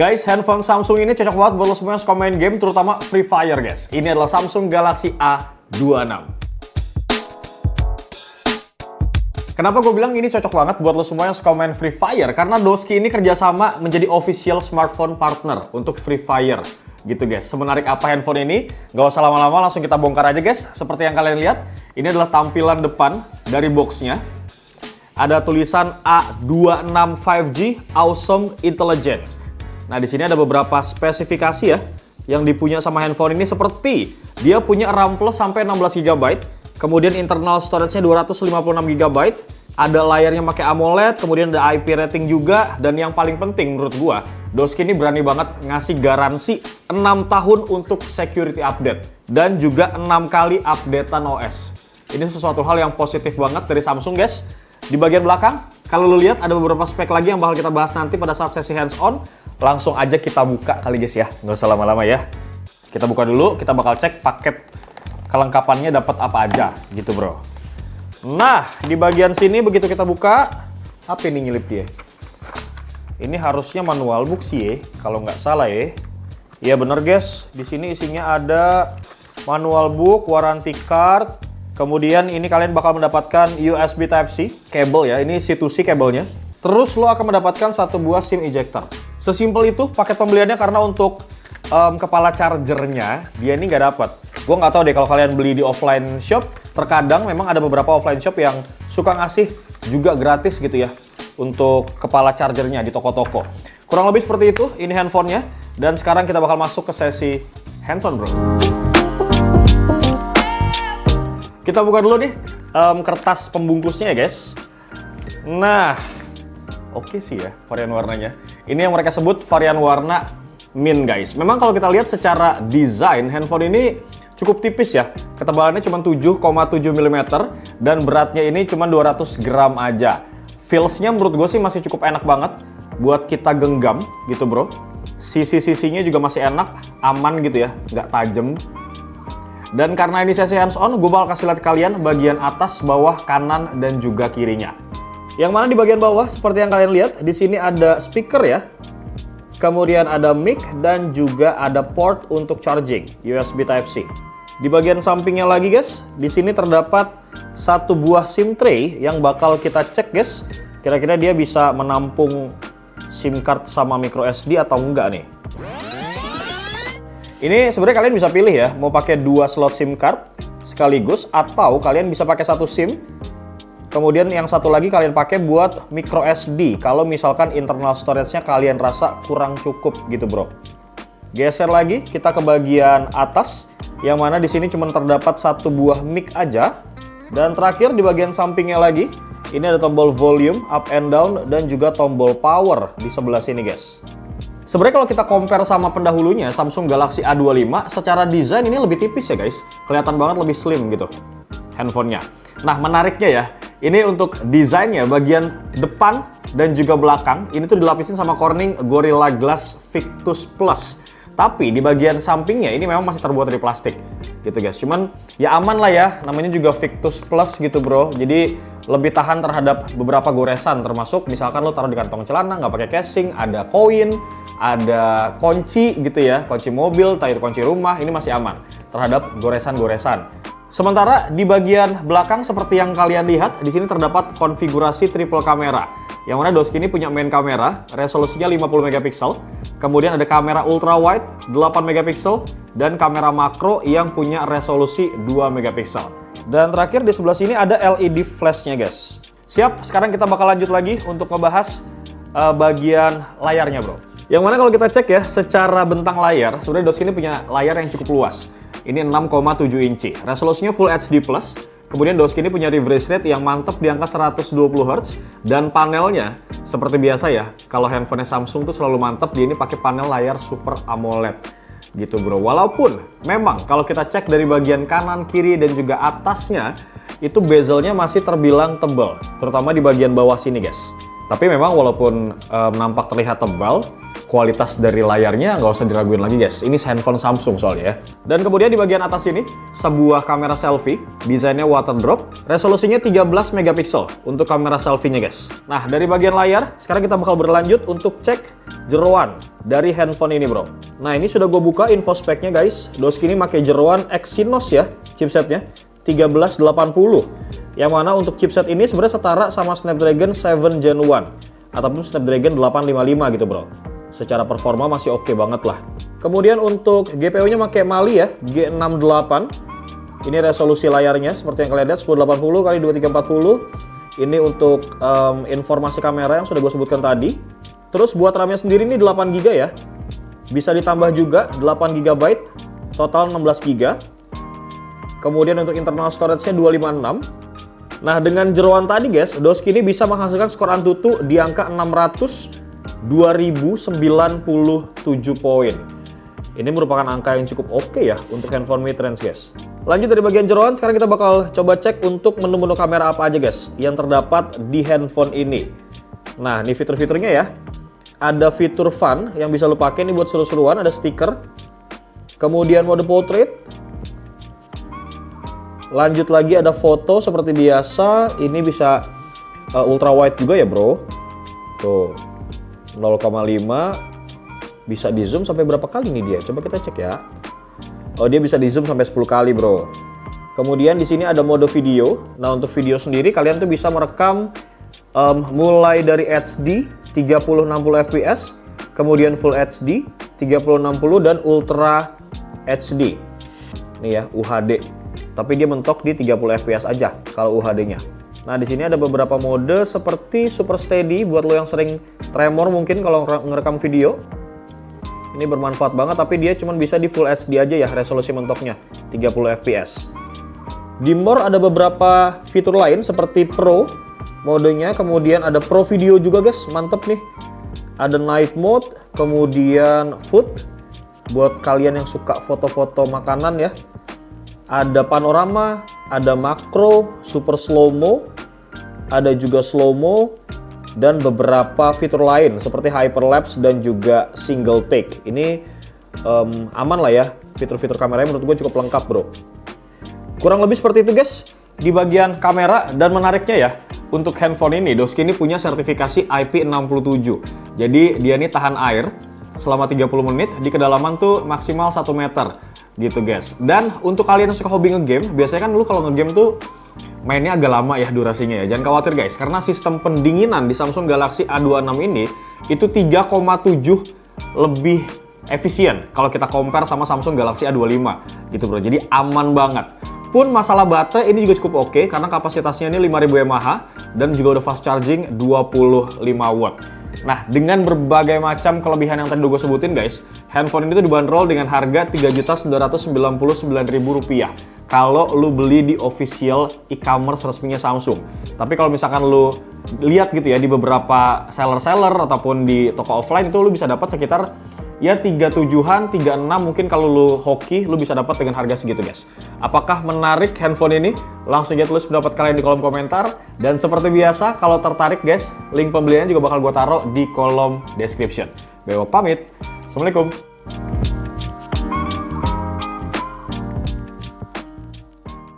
Guys, handphone Samsung ini cocok banget buat lo semua yang suka main game, terutama Free Fire guys. Ini adalah Samsung Galaxy A26. Kenapa gue bilang ini cocok banget buat lo semua yang suka main Free Fire? Karena Doski ini kerjasama menjadi official smartphone partner untuk Free Fire. Gitu guys, semenarik apa handphone ini? Gak usah lama-lama, langsung kita bongkar aja guys. Seperti yang kalian lihat, ini adalah tampilan depan dari boxnya. Ada tulisan A26 5G Awesome Intelligence. Nah, di sini ada beberapa spesifikasi ya yang dipunya sama handphone ini, seperti dia punya RAM plus sampai 16 GB, kemudian internal storage-nya 256 GB, ada layarnya pakai AMOLED, kemudian ada IP rating juga, dan yang paling penting menurut gua, Doski ini berani banget ngasih garansi 6 tahun untuk security update dan juga 6 kali updatean OS. Ini sesuatu hal yang positif banget dari Samsung guys. Di bagian belakang, kalau lu lihat ada beberapa spek lagi yang bakal kita bahas nanti pada saat sesi hands on. Langsung aja kita buka kali guys ya, nggak usah lama-lama ya. Kita buka dulu, kita bakal cek paket kelengkapannya dapat apa aja gitu bro. Nah, di bagian sini begitu kita buka, apa ini nyelip dia? Ini harusnya manual book sih ya, kalau nggak salah ya. Iya bener guys, di sini isinya ada manual book, warranty card, kemudian ini kalian bakal mendapatkan USB Type-C, kabel ya, ini C2C kabelnya. Terus lo akan mendapatkan satu buah SIM ejector. Sesimpel itu paket pembeliannya, karena untuk kepala chargernya dia ini nggak dapat. Gue nggak tahu deh kalau kalian beli di offline shop, terkadang memang ada beberapa offline shop yang suka ngasih juga gratis gitu ya untuk kepala chargernya di toko-toko. Kurang lebih seperti itu, ini handphonenya. Dan sekarang kita bakal masuk ke sesi hands-on bro. Kita buka dulu nih kertas pembungkusnya ya guys. Nah, oke sih ya varian warnanya. Ini yang mereka sebut varian warna mint guys. Memang kalau kita lihat secara desain, handphone ini cukup tipis ya. Ketebalannya cuma 7,7 mm dan beratnya ini cuma 200 gram aja. Feels-nya menurut gue sih masih cukup enak banget buat kita genggam gitu bro. Sisi-sisinya juga masih enak, aman gitu ya, nggak tajam. Dan karena ini sesi hands on, gue bakal kasih lihat kalian bagian atas, bawah, kanan, dan juga kirinya. Yang mana di bagian bawah, seperti yang kalian lihat, di sini ada speaker ya. Kemudian ada mic dan juga ada port untuk charging, USB Type-C. Di bagian sampingnya lagi guys, di sini terdapat satu buah SIM tray yang bakal kita cek guys. Kira-kira dia bisa menampung SIM card sama micro SD atau enggak nih. Ini sebenarnya kalian bisa pilih ya, mau pakai 2 slot SIM card sekaligus atau kalian bisa pakai 1 SIM. Kemudian yang satu lagi kalian pakai buat micro SD kalau misalkan internal storage-nya kalian rasa kurang cukup gitu bro. Geser lagi kita ke bagian atas, yang mana di sini cuma terdapat satu buah mic aja. Dan terakhir di bagian sampingnya lagi, ini ada tombol volume up and down dan juga tombol power di sebelah sini guys. Sebenarnya kalau kita compare sama pendahulunya, Samsung Galaxy A25, secara desain ini lebih tipis ya guys. Kelihatan banget lebih slim gitu handphonenya. Nah menariknya ya, ini untuk desainnya bagian depan dan juga belakang, ini tuh dilapisin sama Corning Gorilla Glass Victus Plus. Tapi di bagian sampingnya ini memang masih terbuat dari plastik gitu guys. Cuman ya aman lah ya, namanya juga Victus Plus gitu bro. Jadi lebih tahan terhadap beberapa goresan, termasuk misalkan lo taruh di kantong celana nggak pakai casing, ada koin, ada kunci gitu ya, kunci mobil, kunci rumah, ini masih aman terhadap goresan-goresan. Sementara di bagian belakang seperti yang kalian lihat, di sini terdapat konfigurasi triple kamera. Yang mana Doski ini punya main kamera, resolusinya 50 megapiksel. Kemudian ada kamera ultra wide 8 megapiksel dan kamera makro yang punya resolusi 2 megapiksel. Dan terakhir di sebelah sini ada LED flash-nya guys. Siap, sekarang kita bakal lanjut lagi untuk ngebahas bagian layarnya bro. Yang mana kalau kita cek ya, secara bentang layar, sebenarnya Doski ini punya layar yang cukup luas. Ini 6,7 inci, resolusinya Full HD+. Kemudian Doski ini punya refresh rate yang mantep di angka 120 Hz. Dan panelnya, seperti biasa ya, kalau handphone Samsung tuh selalu mantep, dia ini pakai panel layar Super AMOLED. Gitu bro, walaupun memang kalau kita cek dari bagian kanan, kiri, dan juga atasnya, itu bezelnya masih terbilang tebal. Terutama di bagian bawah sini guys. Tapi memang walaupun nampak terlihat tebal, kualitas dari layarnya nggak usah diraguin lagi guys. Ini handphone Samsung soalnya ya. Dan kemudian di bagian atas ini, sebuah kamera selfie, desainnya water drop, resolusinya 13 megapiksel untuk kamera selfie-nya guys. Nah, dari bagian layar, sekarang kita bakal berlanjut untuk cek jeroan dari handphone ini bro. Nah, ini sudah gue buka info speknya guys. Doski ini pakai jeroan Exynos ya, chipsetnya 1380. Yang mana untuk chipset ini sebenarnya setara sama Snapdragon 7 Gen 1 ataupun Snapdragon 855 gitu bro. Secara performa masih oke banget lah. Kemudian untuk GPU-nya pakai Mali ya, G68. Ini resolusi layarnya seperti yang kalian lihat 1080 x 2340. Ini untuk informasi kamera yang sudah gue sebutkan tadi. Terus buat RAM-nya sendiri ini 8 GB ya. Bisa ditambah juga 8 GB, total 16 GB. Kemudian untuk internal storage-nya 256. Nah, dengan jeroan tadi guys, Doski ini bisa menghasilkan skor Antutu di angka 602.097 poin. Ini merupakan angka yang cukup oke ya untuk handphone mid-range guys. Lanjut dari bagian jeroan, sekarang kita bakal coba cek untuk menu-menu kamera apa aja guys yang terdapat di handphone ini. Nah, ini fitur-fiturnya ya. Ada fitur fun yang bisa lo pakai nih buat seru-seruan, ada stiker. Kemudian mode portrait. Lanjut lagi ada foto seperti biasa, ini bisa ultra wide juga ya bro. Tuh 0,5, bisa di zoom sampai berapa kali nih dia? Coba kita cek ya. Oh, dia bisa di zoom sampai 10 kali bro. Kemudian di sini ada mode video. Nah, untuk video sendiri kalian tuh bisa merekam mulai dari HD 3060 fps, kemudian Full HD 3060 dan Ultra HD. Nih ya, UHD. Tapi dia mentok di 30 fps aja kalau UHD-nya. Nah, di sini ada beberapa mode seperti Super Steady buat lo yang sering tremor mungkin kalau ngerekam video. Ini bermanfaat banget, tapi dia cuma bisa di Full HD aja ya resolusi mentoknya 30 fps. Di More ada beberapa fitur lain seperti Pro modenya, kemudian ada Pro Video juga guys, mantep nih. Ada Night Mode, kemudian Food buat kalian yang suka foto-foto makanan ya. Ada panorama, ada makro, super slow-mo, ada juga slow-mo, dan beberapa fitur lain seperti hyperlapse dan juga single take. Ini aman lah ya, fitur-fitur kameranya menurut gue cukup lengkap bro. Kurang lebih seperti itu guys, di bagian kamera. Dan menariknya ya, untuk handphone ini, Doski ini punya sertifikasi IP67. Jadi dia ini tahan air selama 30 menit, di kedalaman tuh maksimal 1 meter. Gitu guys. Dan untuk kalian yang suka hobi ngegame, biasanya kan lu kalau ngegame tuh mainnya agak lama ya durasinya ya. Jangan khawatir guys, karena sistem pendinginan di Samsung Galaxy A26 ini itu 3,7 lebih efisien kalau kita compare sama Samsung Galaxy A25 gitu bro. Jadi aman banget. Pun masalah baterai ini juga cukup oke karena kapasitasnya ini 5000 mAh dan juga udah fast charging 25 watt. Nah, dengan berbagai macam kelebihan yang tadi gue sebutin guys, handphone ini tuh dibanderol dengan harga Rp3.999.000 kalau lu beli di official e-commerce resminya Samsung. Tapi kalau misalkan lu lihat gitu ya di beberapa seller-seller ataupun di toko offline itu lu bisa dapat sekitar ya 37-an, 36 mungkin kalau lu hoki lu bisa dapat dengan harga segitu guys. Apakah menarik handphone ini? Langsung aja tulis pendapat kalian di kolom komentar. Dan seperti biasa kalau tertarik guys, link pembeliannya juga bakal gue taruh di kolom description. Bewok pamit. Assalamualaikum.